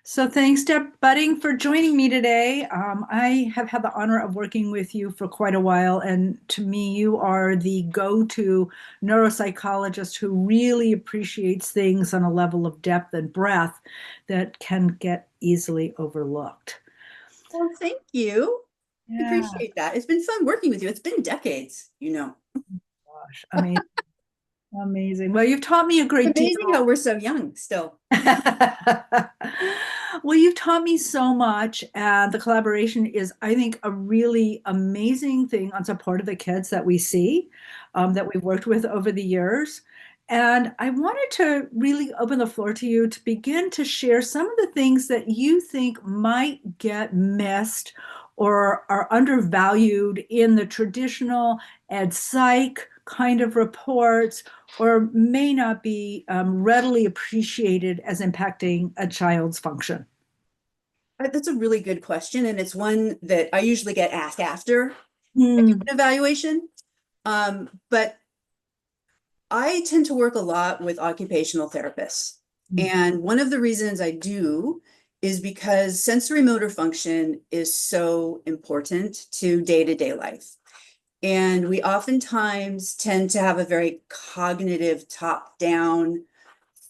So thanks, Deb Budding, for joining me today. I have had the honor of working with you for quite a while, and to me, you are the go-to neuropsychologist who really appreciates things on a level of depth and breadth that can get easily overlooked. Well, thank you. I Yeah, appreciate that. It's been fun working with you. It's been decades. gosh, amazing, amazing. Well, you've taught me a great deal. Amazing how we're so young still. Well, you've taught me so much, and the collaboration is, I think, a really amazing thing on support of the kids that we see, that we've worked with over the years. And I wanted to really open the floor to you to begin to share some of the things that you think might get missed or are undervalued in the traditional ed psych kind of reports or may not be readily appreciated as impacting a child's function? That's a really good question, and it's one that I usually get asked after I do Mm, an evaluation. But I tend to work a lot with occupational therapists. mm, And one of the reasons I do is because sensory motor function is so important to day-to-day life. And we oftentimes tend to have a very cognitive, top-down,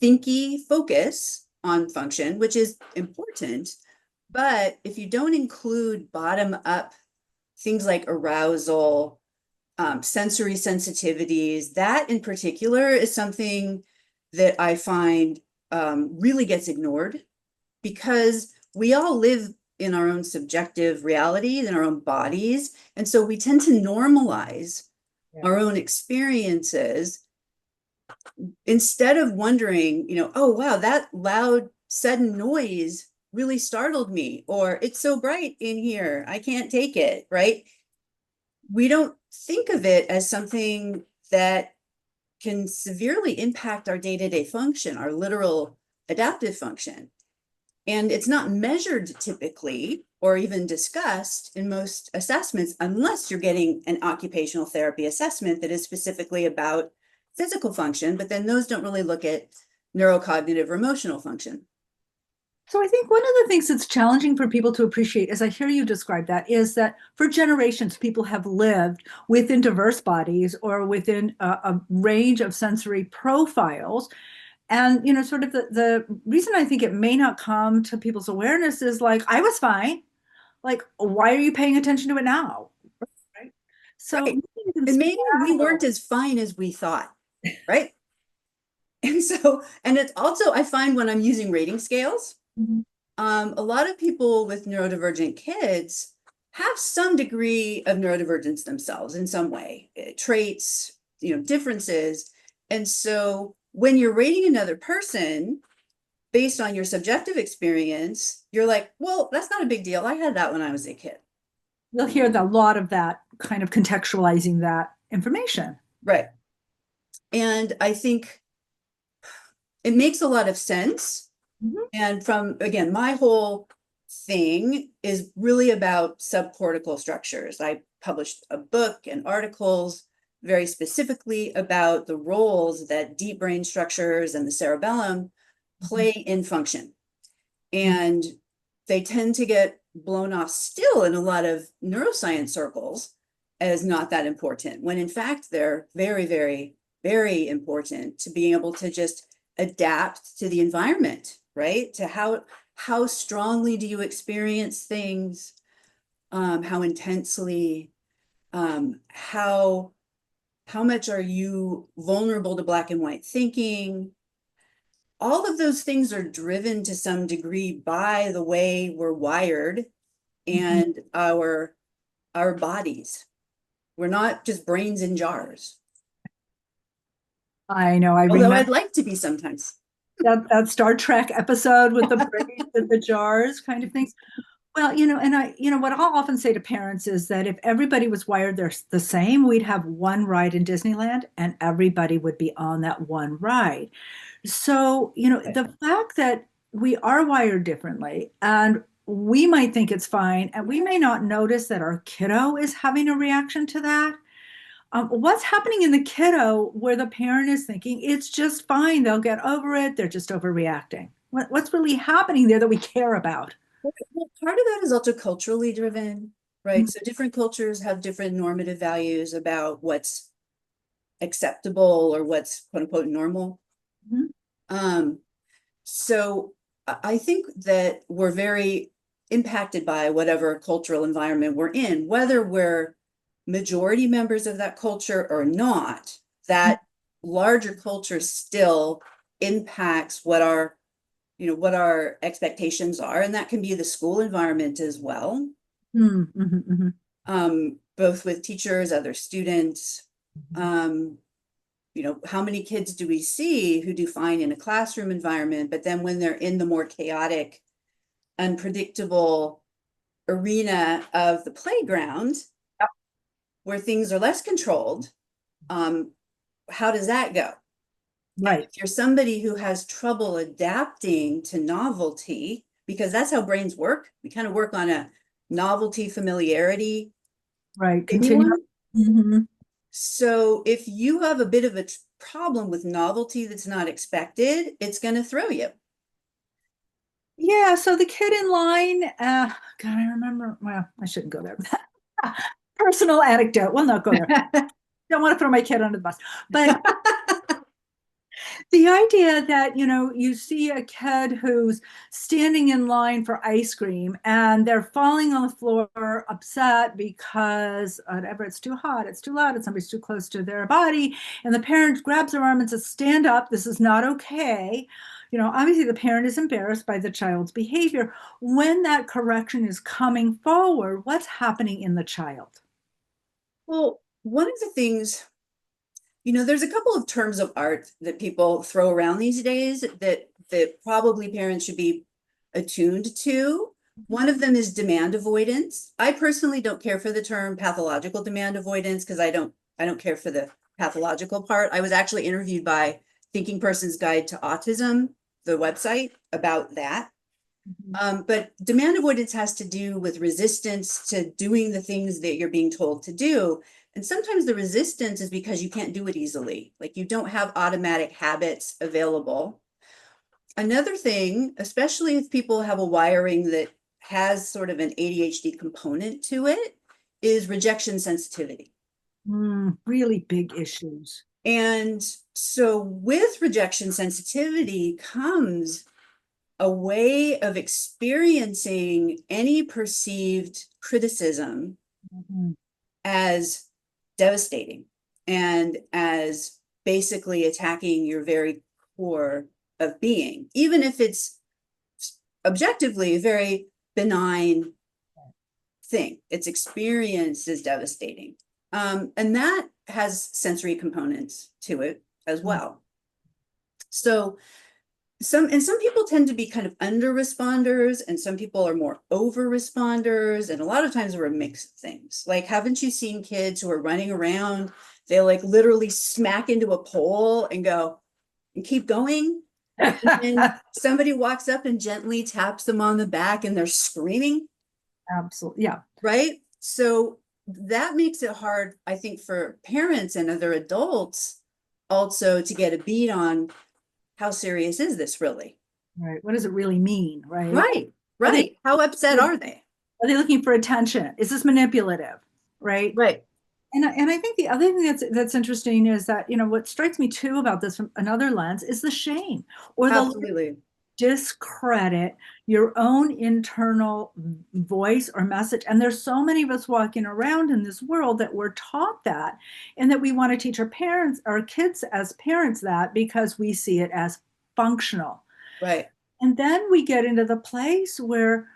thinky focus on function, which is important. But if you don't include bottom-up things like arousal, sensory sensitivities, that in particular is something that I find really gets ignored because we all live in our own subjective realities in our own bodies. And so we tend to normalize yeah. our own experiences instead of wondering, oh, wow, that loud, sudden noise really startled me, or it's so bright in here, I can't take it, right? We don't think of it as something that can severely impact our day-to-day function, our literal adaptive function. And it's not measured typically or even discussed in most assessments unless you're getting an occupational therapy assessment that is specifically about physical function, but then those don't really look at neurocognitive or emotional function. So I think one of the things that's challenging for people to appreciate, as I hear you describe that, is that for generations, people have lived within diverse bodies or within a range of sensory profiles. And, sort of the reason I think it may not come to people's awareness is like, I was fine. Like, why are you paying attention to it now? Right. So Right. maybe you can And speak to maybe that we a little weren't as fine as we thought, right? And it's also, I find when I'm using rating scales, bit. a lot of people with neurodivergent kids have some degree of neurodivergence themselves in some way, traits, differences. And so when you're rating another person based on your subjective experience, you're like, well, that's not a big deal. I had that when I was a kid. You'll hear a lot of that kind of contextualizing that information. Right. And I think it makes a lot of sense. Mhm. And from, again, my whole thing is really about subcortical structures. I published a book and articles very specifically about the roles that deep brain structures and the cerebellum play in function. And they tend to get blown off still in a lot of neuroscience circles as not that important, when in fact they're very, very, very important to being able to just adapt to the environment, right? To how strongly do you experience things, how intensely, how much are you vulnerable to black and white thinking? All of those things are driven to some degree by the way we're wired Mhm. and our bodies. We're not just brains in jars, I know. I although remember I'd like to be sometimes. that Star Trek episode with the brains and the jars kind of things. Well, and what I'll often say to parents is that if everybody was wired the same, we'd have one ride in Disneyland and everybody would be on that one ride. So, Right. the fact that we are wired differently and we might think it's fine, and we may not notice that our kiddo is having a reaction to that. What's happening in the kiddo where the parent is thinking it's just fine, they'll get over it, they're just overreacting? What's really happening there that we care about? Well, part of that is also culturally driven, right? So different cultures have different normative values about what's acceptable or what's quote unquote normal. Mhm. Um, so I think that we're very impacted by whatever cultural environment we're in, whether we're majority members of that culture or not, that larger culture still impacts what our, what our expectations are. And that can be the school environment as well, Mhm, mhm, mhm. both with teachers, other students. Um, how many kids do we see who do fine in a classroom environment, but then when they're in the more chaotic, unpredictable arena of the playground, Yep. where things are less controlled, how does that go? And Right, if you're somebody who has trouble adapting to novelty, because that's how brains work, we kind of work on a novelty familiarity right. Continue. continuum. Mhm. So if you have a bit of a problem with novelty that's not expected, it's going to throw you. Yeah, so the kid in line, God, I remember, well, I shouldn't go there. Personal anecdote. We'll not go there. Don't want to throw my kid under the bus. But the idea that, you see a kid who's standing in line for ice cream and they're falling on the floor upset because whatever, it's too hot, it's too loud, and somebody's too close to their body. And the parent grabs their arm and says, stand up, this is not okay. Obviously the parent is embarrassed by the child's behavior. When that correction is coming forward, what's happening in the child? Well, one of the things, there's a couple of terms of art that people throw around these days that probably parents should be attuned to. One of them is demand avoidance. I personally don't care for the term pathological demand avoidance because I don't care for the pathological part. I was actually interviewed by Thinking Person's Guide to Autism, the website, about that. Mhm. But demand avoidance has to do with resistance to doing the things that you're being told to do. And sometimes the resistance is because you can't do it easily. Like you don't have automatic habits available. Another thing, especially if people have a wiring that has sort of an ADHD component to it, is rejection sensitivity. Really big issues. And so with rejection sensitivity comes a way of experiencing any perceived criticism Mhm. as devastating and as basically attacking your very core of being, even if it's objectively a very benign thing. Its experience is devastating. And that has sensory components to it as well. So some people tend to be kind of under responders and some people are more over responders, and a lot of times we're a mix of things. Like, haven't you seen kids who are running around, they like literally smack into a pole and go and keep going, and then somebody walks up and gently taps them on the back and they're screaming, Absolutely. Yeah. right? So that makes it hard, I think, for parents and other adults also to get a beat on how serious is this really. Right. What does it really mean? Right. Right, Are they right. How upset are they? are they looking for attention? Is this manipulative? Right. Right. And I think the other thing that's interesting is that, what strikes me too about this from another lens is the shame or the Absolutely. discredit your own internal voice or message. And there's so many of us walking around in this world that we're taught that, and that we want to teach our kids as parents that because we see it as functional. Right. And then we get into the place where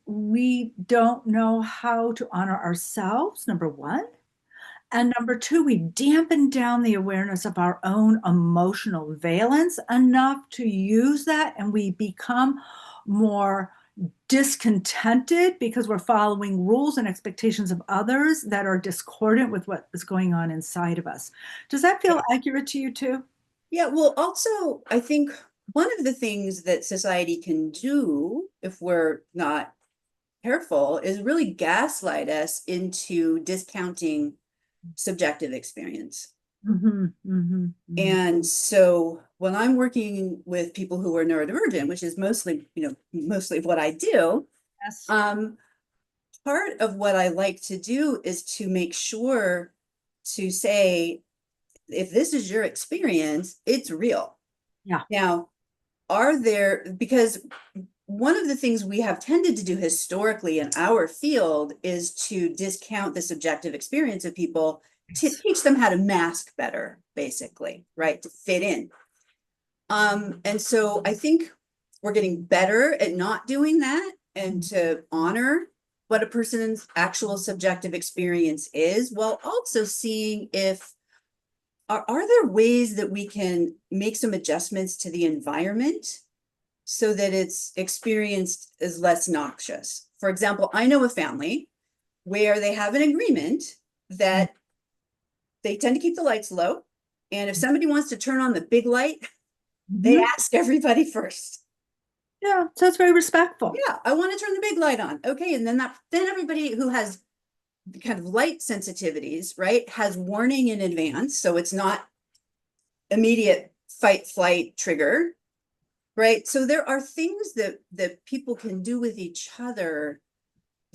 we don't know how to honor ourselves, number one. And number two, we dampen down the awareness of our own emotional valence enough to use that. And we become more discontented because we're following rules and expectations of others that are discordant with what is going on inside of us. Does that feel Right. accurate to you too? Yeah. Well, also, I think one of the things that society can do if we're not careful is really gaslight us into discounting subjective experience. Mhm, mhm, mhm. And so when I'm working with people who are neurodivergent, which is mostly, mostly what I do, Yes. um, part of what I like to do is to make sure to say, if this is your experience, it's real. Yeah. Now, because one of the things we have tended to do historically in our field is to discount the subjective experience of people to Yes. teach them how to mask better, basically, right? To fit in. And so I think we're getting better at not doing that and to honor what a person's actual subjective experience is, while also seeing if are there ways that we can make some adjustments to the environment so that it's experienced as less noxious. For example, I know a family where they have an agreement that they tend to keep the lights low. And if somebody wants to turn on the big light, they Mhm. ask everybody first. Yeah, so it's very respectful. Yeah, I want to turn the big light on. Okay. And then everybody who has kind of light sensitivities, right, has warning in advance. So it's not immediate fight, flight trigger, right? So there are things that people can do with each other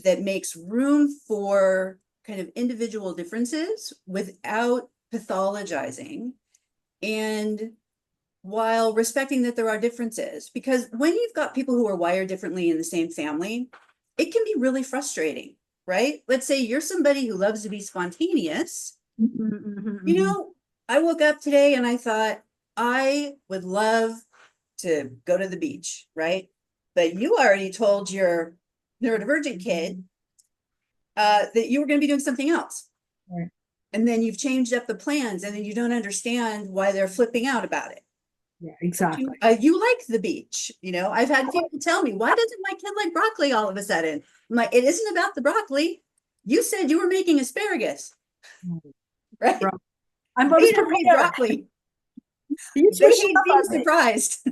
that makes room for kind of individual differences without pathologizing and while respecting that there are differences. Because when you've got people who are wired differently in the same family, it can be really frustrating, right? Let's say you're somebody who loves to be spontaneous. Mhm, mhm, You mhm. know, I woke up today and I thought, I would love to go to the beach, right? But you already told your neurodivergent kid that you were going to be doing something else. Right. And then you've changed up the plans and then you don't understand why they're flipping out about it. Yeah, exactly. You like the beach. I've had people tell me, why doesn't my kid like broccoli all of a sudden? I'm like, it isn't about the broccoli. You said you were making asparagus, Mm. right? Bro, I They was don't hate prepared. broccoli. You They switched it hate up being on me. surprised.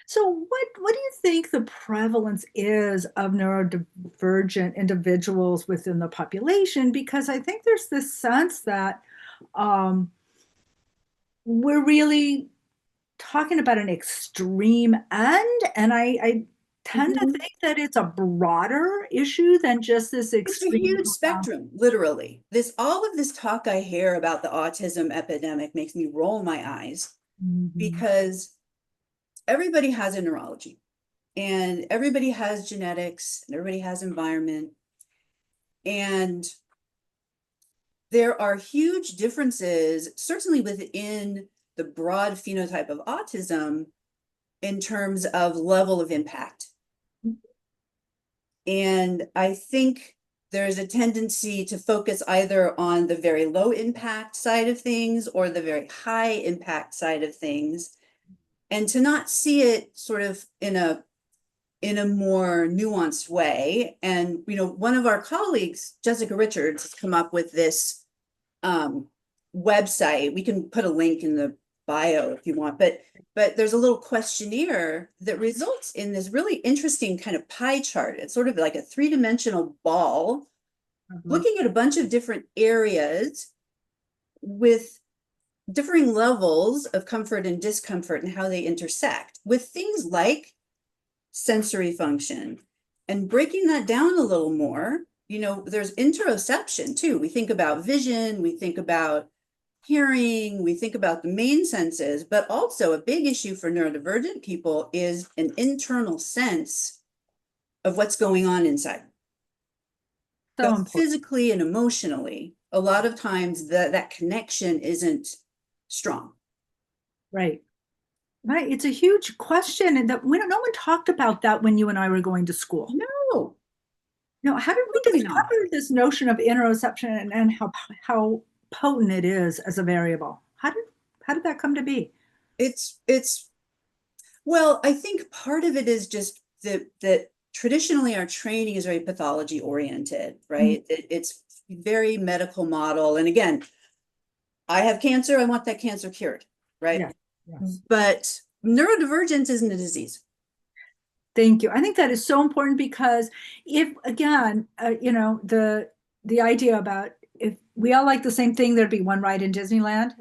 So what do you think the prevalence is of neurodivergent individuals within the population? Because I think there's this sense that um, we're really talking about an extreme end, and I tend to Mhm. think that it's a broader issue than just this It's a extreme. huge spectrum, literally. All of this talk I hear about the autism epidemic makes me roll my eyes Mhm. because everybody has a neurology and everybody has genetics and everybody has environment. And there are huge differences, certainly within the broad phenotype of autism, in terms of level of impact. And I think there's a tendency to focus either on the very low impact side of things or the very high impact side of things, and to not see it sort of in a more nuanced way. And one of our colleagues, Jessica Richards, has come up with this um, website. We can put a link in the bio if you want, but there's a little questionnaire that results in this really interesting kind of pie chart. It's sort of like a three-dimensional ball Lovely. looking at a bunch of different areas with differing levels of comfort and discomfort and how they intersect with things like sensory function and breaking that down a little more. There's interoception too. We think about vision, we think about hearing, we think about the main senses, but also a big issue for neurodivergent people is an internal sense of what's going on inside, So both important. physically and emotionally. A lot of times that connection isn't strong. Right. Right. It's a huge question, and that no one talked about that when you and I were going to school. No, How did we absolutely not. discover this notion of interoception, and how potent it is as a variable? How did that come to be? It's well, I think part of it is just that traditionally our training is very pathology oriented, Mm. right? It's very medical model. And again, I have cancer, I want that cancer cured, right? Yes. Yes. But neurodivergence isn't a disease. Thank you. I think that is so important because if again, the idea about if we all like the same thing, there'd be one ride in Disneyland,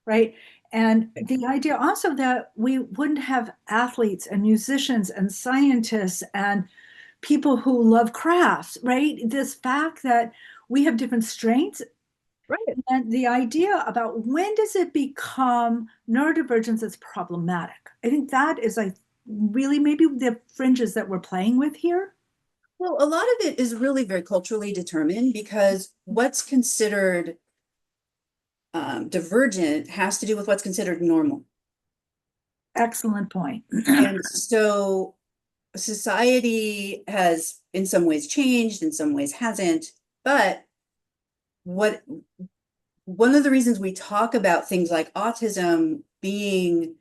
right? And the idea also that we wouldn't have athletes and musicians and scientists and people who love crafts, right? This fact that we have different strengths Right. and the idea about when does it become neurodivergence is problematic. I think that is like really maybe the fringes that we're playing with here. Well, a lot of it is really very culturally determined because what's considered divergent has to do with what's considered normal. Excellent point. And so society has in some ways changed, in some ways hasn't. But what one of the reasons we talk about things like autism being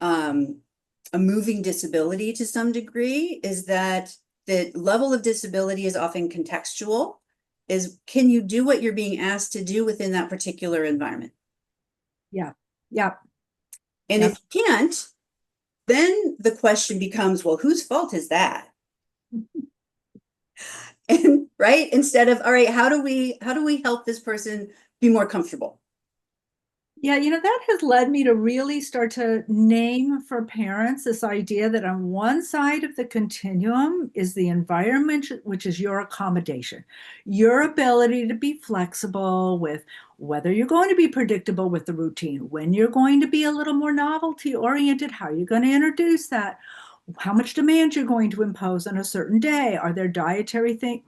a moving disability to some degree is that the level of disability is often contextual, is can you do what you're being asked to do within that particular environment? Yeah. Yeah. And Yep. if you can't, then the question becomes, well, whose fault is that? And right, instead of, all right, how do we help this person be more comfortable? Yeah, that has led me to really start to name for parents this idea that on one side of the continuum is the environment, which is your accommodation, your ability to be flexible with whether you're going to be predictable with the routine, when you're going to be a little more novelty oriented, how you're going to introduce that, how much demand you're going to impose on a certain day. Are there dietary things?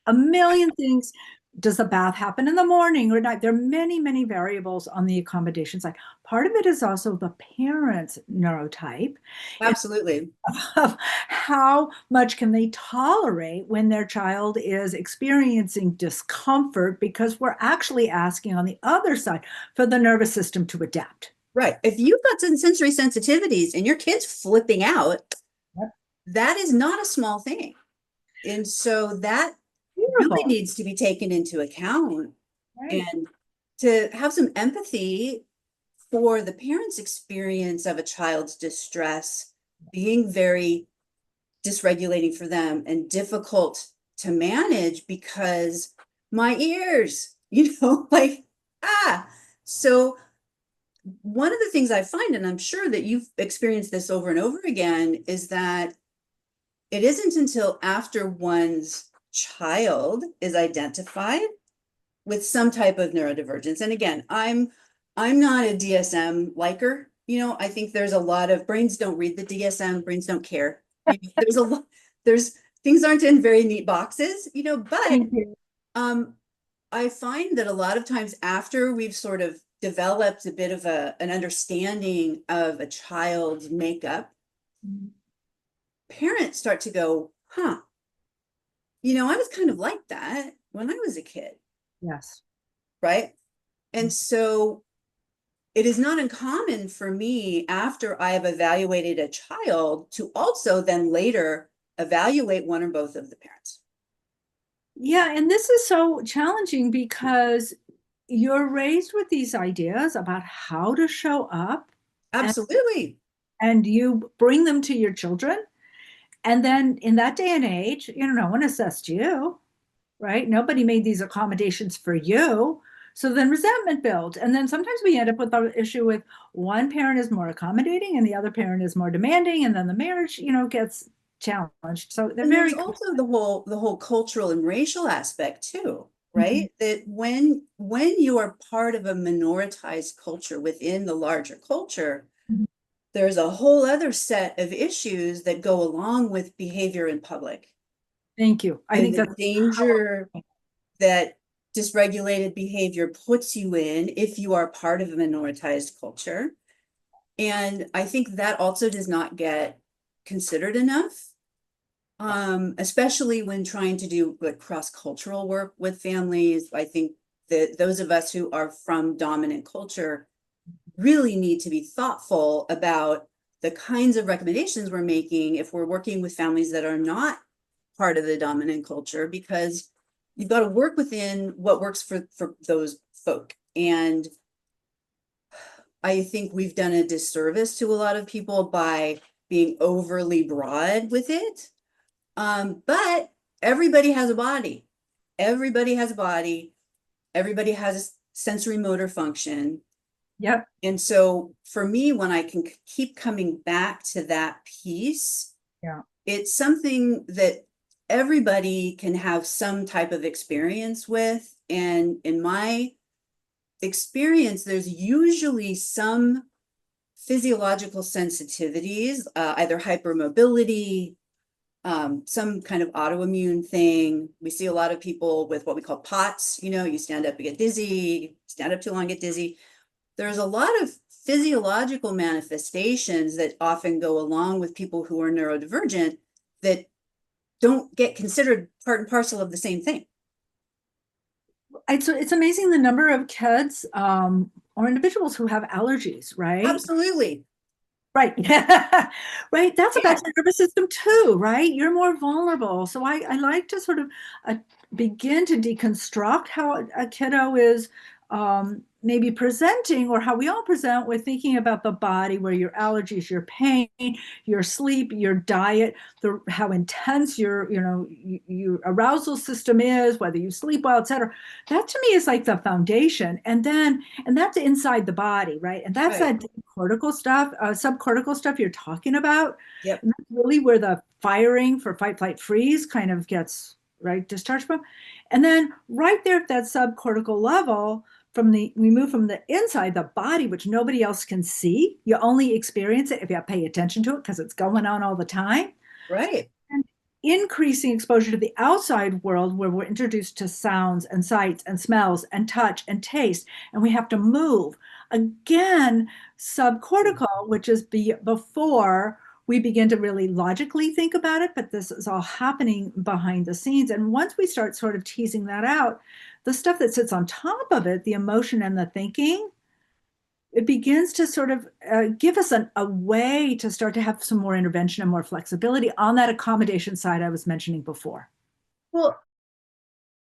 A million things. Does the bath happen in the morning or night? There are many, many variables on the accommodation side. Part of it is also the parent's neurotype and Absolutely. of how much can they tolerate when their child is experiencing discomfort because we're actually asking on the other side for the nervous system to adapt. Right. If you've got some sensory sensitivities and your kid's flipping out, Yep. that is not a small thing. And so that really Beautiful. needs to be taken into account Right. and to have some empathy for the parent's experience of a child's distress being very dysregulating for them and difficult to manage because my ears, like, ah. So one of the things I find, and I'm sure that you've experienced this over and over again, is that it isn't until after one's child is identified with some type of neurodivergence. And again, I'm not a DSM liker. I think there's a lot of brains don't read the DSM, brains don't care. There's a lot, there's things aren't in very neat boxes, but Thank you. um, I find that a lot of times after we've sort of developed a bit of an understanding of a child's makeup, parents start to go, huh, I was kind of like that when I was a kid, Yes. right? And so it is not uncommon for me after I have evaluated a child to also then later evaluate one or both of the parents. Yeah, and this is so challenging because you're raised with these ideas about how to show up and, Absolutely. and you bring them to your children. And then in that day and age, no one assessed you, right? Nobody made these accommodations for you. So then resentment builds. And then sometimes we end up with the issue with one parent is more accommodating and the other parent is more demanding. And then the marriage, gets challenged. So they're And there's very, also the whole cultural and racial aspect too, Mhm. right? That when you are part of a minoritized culture within the larger culture, there's a whole other set of issues that go along with behavior in public Thank you. I and think the that's danger that dysregulated behavior puts you in if you are part of a minoritized culture. And I think that also does not get considered enough, especially when trying to do like cross-cultural work with families. I think that those of us who are from dominant culture really need to be thoughtful about the kinds of recommendations we're making if we're working with families that are not part of the dominant culture, because you've got to work within what works for those folk. And I think we've done a disservice to a lot of people by being overly broad with it. But everybody has a body. Everybody has a body. Everybody has a sensory motor function. Yep. And so for me, when I can keep coming back to that piece, Yeah. it's something that everybody can have some type of experience with. And in my experience, there's usually some physiological sensitivities, either hypermobility, some kind of autoimmune thing. We see a lot of people with what we call POTS, you stand up, you get dizzy, stand up too long, get dizzy. There's a lot of physiological manifestations that often go along with people who are neurodivergent that don't get considered part and parcel of the same thing. It's amazing the number of kids or individuals who have allergies, right? Absolutely. Right. Right. That's Yeah. about your nervous system too, right? You're more vulnerable. So I like to sort of begin to deconstruct how a kiddo is maybe presenting or how we all present with thinking about the body, where your allergies, your pain, your sleep, your diet, how intense your arousal system is, whether you sleep well, etc. That to me is like the foundation. And that's inside the body, right? And that's Right. that cortical stuff, subcortical stuff you're talking about. Yep. And that's really where the firing for fight, flight, freeze kind of gets right discharged from. And then right there at that subcortical level, we move from the inside, the body, which nobody else can see. You only experience it if you pay attention to it because it's going on all the time. Right. And increasing exposure to the outside world where we're introduced to sounds and sights and smells and touch and taste, and we have to move. Again, subcortical, which is before we begin to really logically think about it, but this is all happening behind the scenes. And once we start sort of teasing that out, the stuff that sits on top of it, the emotion and the thinking, it begins to sort of give us a way to start to have some more intervention and more flexibility on that accommodation side I was mentioning before. Well,